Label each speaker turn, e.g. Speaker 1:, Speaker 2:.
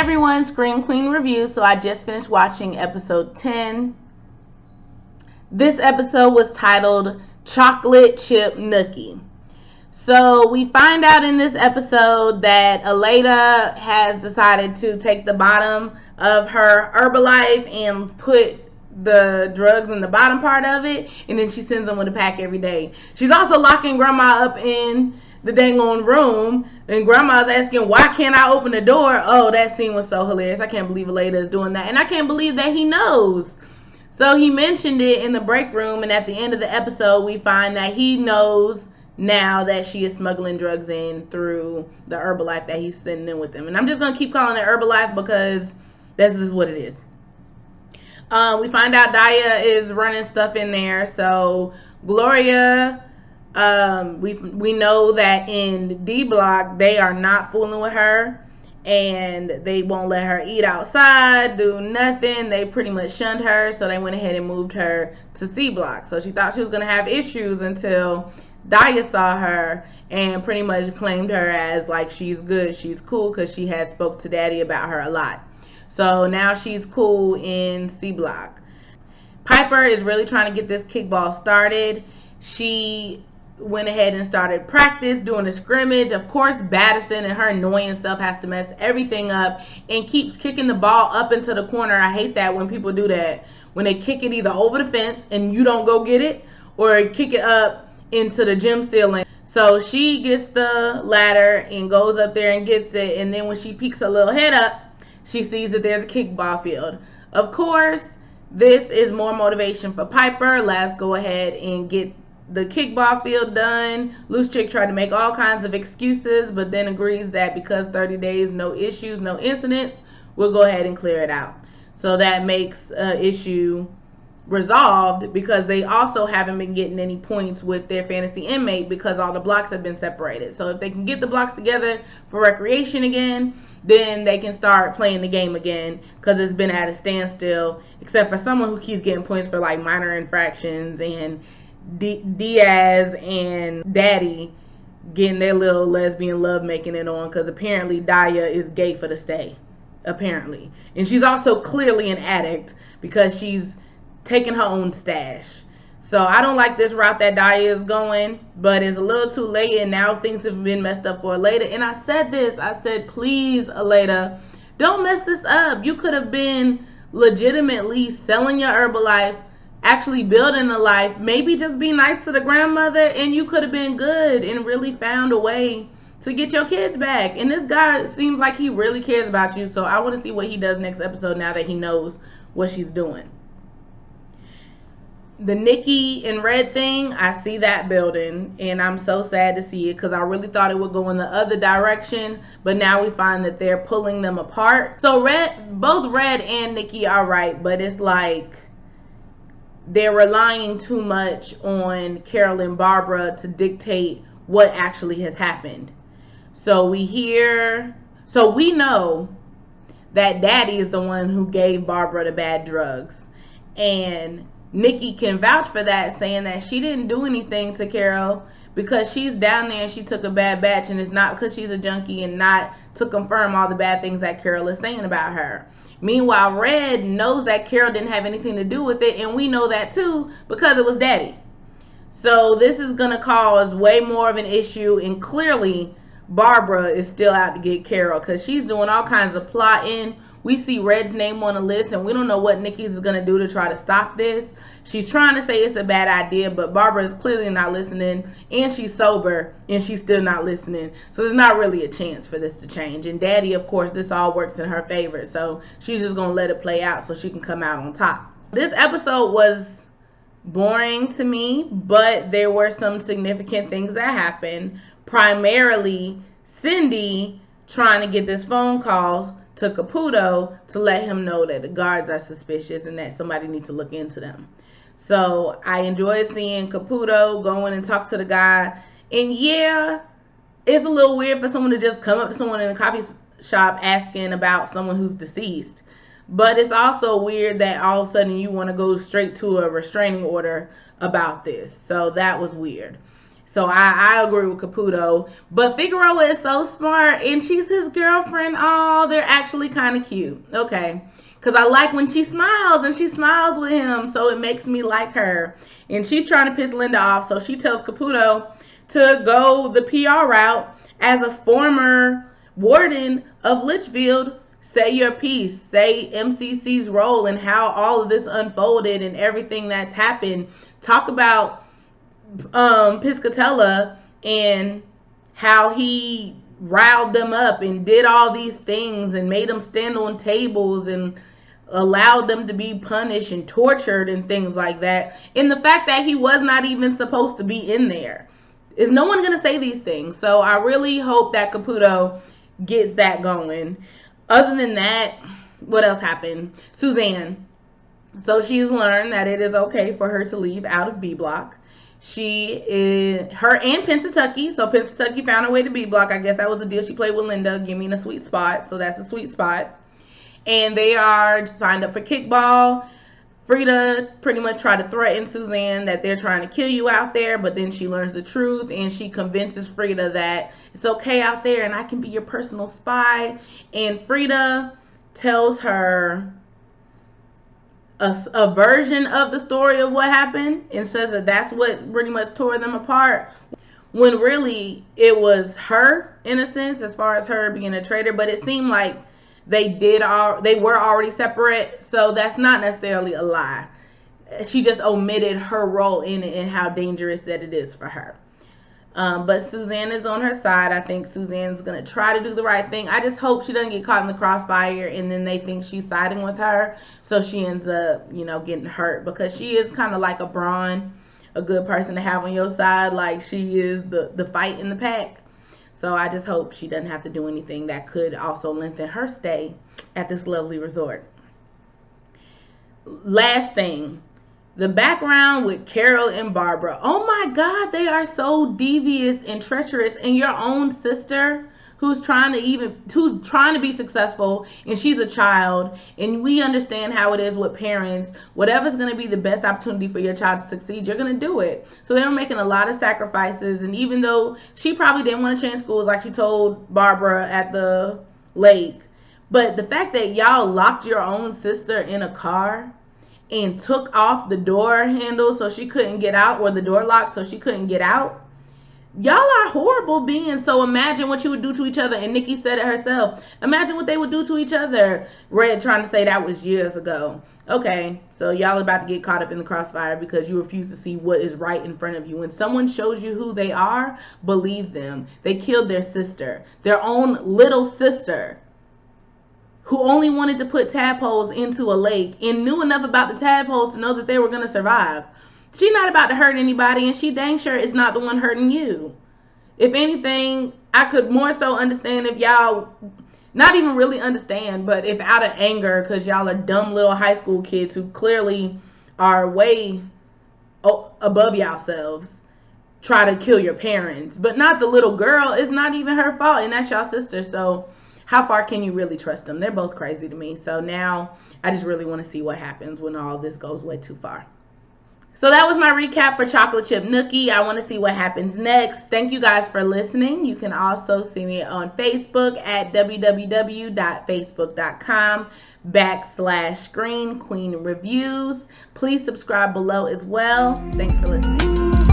Speaker 1: everyone, Scream Queen Review. So I just finished watching episode 10. This episode was titled Chocolate Chip Nookie. So we find out in this episode that Aleda has decided to take the bottom of her Herbalife and put the drugs in the bottom part of it, and then she sends them with a pack every day. She's also locking Grandma up in the dang on room, and Grandma's asking, why can't I open the door? Oh, that scene was so hilarious. I can't believe Aleda is doing that, and I can't believe that he knows. So he mentioned it in the break room, and at the end of the episode we find that he knows now that she is smuggling drugs in through the Herbalife that he's sending in with him. And I'm just going to keep calling it Herbalife because this is what it is. We find out Daya is running stuff in there. So Gloria, we know that in D Block they are not fooling with her, and they won't let her eat outside, do nothing. They pretty much shunned her, so they went ahead and moved her to C Block. So she thought she was going to have issues until Daya saw her and pretty much claimed her as like she's good, she's cool, because she had spoke to Daddy about her a lot. So now she's cool in C Block. Piper is really trying to get this kickball started. She went ahead and started practice, doing a scrimmage. Of course, Baddison and her annoying self has to mess everything up and keeps kicking the ball up into the corner. I hate that when people do that. When they kick it either over the fence and you don't go get it, or kick it up into the gym ceiling. So she gets the ladder and goes up there and gets it, and then when she peeks her little head up, she sees that there's a kickball field. Of course, this is more motivation for Piper. Let's go ahead and get the kickball field done. Loose Chick tried to make all kinds of excuses, but then agrees that because 30 days, no issues, no incidents, we'll go ahead and clear it out. So that makes issue resolved, because they also haven't been getting any points with their fantasy inmate because all the blocks have been separated. So if they can get the blocks together for recreation again, then they can start playing the game again, because it's been at a standstill, except for someone who keeps getting points for like minor infractions, and Diaz and Daddy getting their little lesbian love making it on, because apparently Daya is gay for the stay, apparently. And she's also clearly an addict because she's taking her own stash. So I don't like this route that Daya is going, but it's a little too late, and now things have been messed up for Aleda. And I said this, I said, please, Aleda, don't mess this up. You could have been legitimately selling your Herbalife, actually building a life, maybe just be nice to the grandmother, and you could have been good and really found a way to get your kids back. And this guy seems like he really cares about you, so I want to see what he does next episode now that he knows what she's doing. The Nikki and Red thing, I see that building, and I'm so sad to see it, because I really thought it would go in the other direction, but now we find that they're pulling them apart. So both Red and Nikki are right, but it's like they're relying too much on Carol and Barbara to dictate what actually has happened. So we know that Daddy is the one who gave Barbara the bad drugs, and Nikki can vouch for that, saying that she didn't do anything to Carol because she's down there and she took a bad batch, and it's not because she's a junkie, and not to confirm all the bad things that Carol is saying about her. Meanwhile, Red knows that Carol didn't have anything to do with it, and we know that too because it was Daddy. So this is going to cause way more of an issue, and clearly Barbara is still out to get Carol because she's doing all kinds of plotting. We see Red's name on the list, and we don't know what Nikki's is going to do to try to stop this. She's trying to say it's a bad idea, but Barbara is clearly not listening, and she's sober, and she's still not listening. So there's not really a chance for this to change. And Daddy, of course, this all works in her favor, so she's just going to let it play out so she can come out on top. This episode was boring to me, but there were some significant things that happened. Primarily, Cindy trying to get this phone call to Caputo to let him know that the guards are suspicious and that somebody needs to look into them. So I enjoyed seeing Caputo go in and talk to the guy. And yeah, it's a little weird for someone to just come up to someone in a coffee shop asking about someone who's deceased. But it's also weird that all of a sudden you want to go straight to a restraining order about this. So that was weird. So I agree with Caputo. But Figueroa is so smart, and she's his girlfriend. Oh, they're actually kind of cute. Okay. Because I like when she smiles, and she smiles with him, so it makes me like her. And she's trying to piss Linda off, so she tells Caputo to go the PR route as a former warden of Litchfield. Say your piece. Say MCC's role and how all of this unfolded and everything that's happened. Talk about Piscatella and how he riled them up and did all these things and made them stand on tables and allowed them to be punished and tortured and things like that. And the fact that he was not even supposed to be in there. Is no one going to say these things? So I really hope that Caputo gets that going. Other than that, what else happened? Suzanne. So she's learned that it is okay for her to leave out of B Block. Her and Pennsatucky. So Pennsatucky found her way to B Block. I guess that was the deal. She played with Linda, give me a sweet spot. So that's a sweet spot. And they are signed up for kickball. Frida pretty much tried to threaten Suzanne that they're trying to kill you out there, but then she learns the truth and she convinces Frida that it's okay out there and I can be your personal spy. And Frida tells her a version of the story of what happened and says that that's what pretty much tore them apart, when really it was her, in a sense, as far as her being a traitor. But it seemed like they were already separate, so that's not necessarily a lie. She just omitted her role in it and how dangerous that it is for her. But Suzanne is on her side. I think Suzanne's going to try to do the right thing. I just hope she doesn't get caught in the crossfire and then they think she's siding with her, so she ends up, getting hurt, because she is kind of like a Braun, a good person to have on your side. Like, she is the fight in the pack. So I just hope she doesn't have to do anything that could also lengthen her stay at this lovely resort. Last thing, the background with Carol and Barbara. Oh my God, they are so devious and treacherous. And your own sister who's trying to be successful, and she's a child, and we understand how it is with parents. Whatever's going to be the best opportunity for your child to succeed, you're going to do it. So they were making a lot of sacrifices, and even though she probably didn't want to change schools like she told Barbara at the lake, but the fact that y'all locked your own sister in a car and took off the door handle so she couldn't get out, or the door lock so she couldn't get out, y'all are horrible beings. So imagine what you would do to each other. And Nikki said it herself. Imagine what they would do to each other. Red trying to say that was years ago. Okay, so y'all are about to get caught up in the crossfire because you refuse to see what is right in front of you. When someone shows you who they are, believe them. They killed their sister, their own little sister, who only wanted to put tadpoles into a lake and knew enough about the tadpoles to know that they were going to survive. She's not about to hurt anybody, and she dang sure is not the one hurting you. If anything, I could more so understand if y'all, not even really understand, but if out of anger, because y'all are dumb little high school kids who clearly are way above yourselves, try to kill your parents. But not the little girl. It's not even her fault, and that's y'all sister. So how far can you really trust them? They're both crazy to me. So now I just really want to see what happens when all this goes way too far. So that was my recap for Chocolate Chip Nookie. I want to see what happens next. Thank you guys for listening. You can also see me on Facebook at www.facebook.com/Screen Queen Reviews. Please subscribe below as well. Thanks for listening.